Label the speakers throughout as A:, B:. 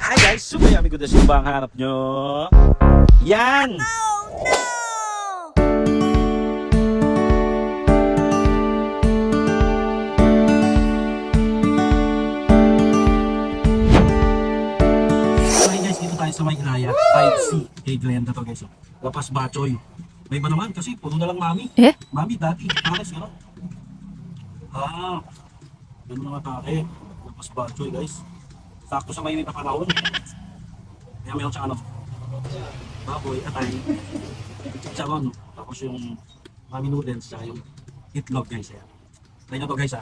A: Hi guys, super yummy goodness yung ba ang hanap nyo? Yan! Okay guys, dito tayo sa may Ilaya 5C kay Glenda to guys. Lapas Bachoy. May iba naman kasi puno na lang mami. Mami, dati, pares gano'n. Gano'n na nga tayo. Lapas Bachoy guys. Sakto sa mainit na panahon. Kaya meron siyang baboy, atay, chicharon, tapos yung mami noodles, tsaka yung itlog guys. Try nyo to guys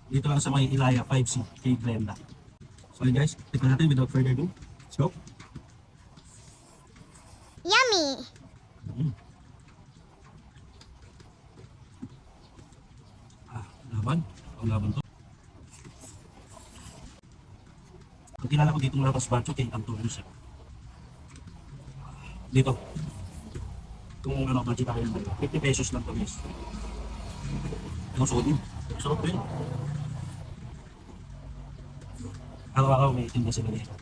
A: Dito lang sa may Ilaya 5C kay Glenda. So yun guys, tikman natin without further ado. Let's go!
B: Yummy!
A: Laban. Ang laban to. Ang kilala ko dito ng Lapas Bacho kay Antonio siya. Dito. Kung budget ako yun, 50 pesos lang to guys. Ang suot yun. Sarap to yun. Araw-araw may tinda sila dito.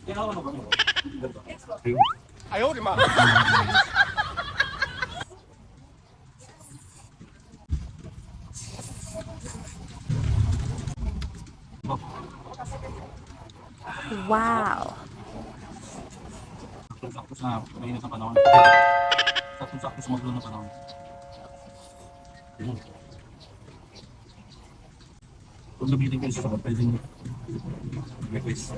A: Kaya ako ba?
C: Ayaw, di ma.
B: Wow!
A: Sakto sa mainit na panahon. Sakto sa magulo na panahon. Kung nabitin kayo sa sabat, pwede nyo request.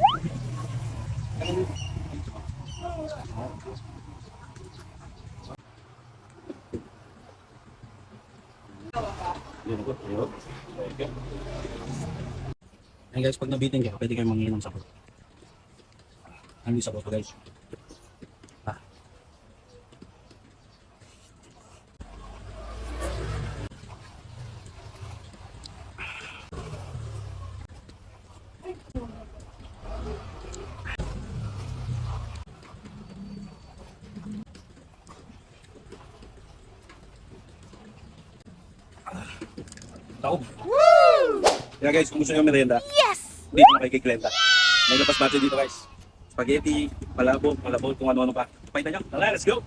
A: Ayan guys, pag nabitin kayo, pwede kayo mangingin ng sabat. Hindi sabat pa guys. Taob. Kaya guys, kung gusto nyo merienda, dito na kayo kay Glenda. May Lapas Bacho dito guys. Spaghetti, palabok, kung ano-ano pa. Pahita nyo. Tara, let's go!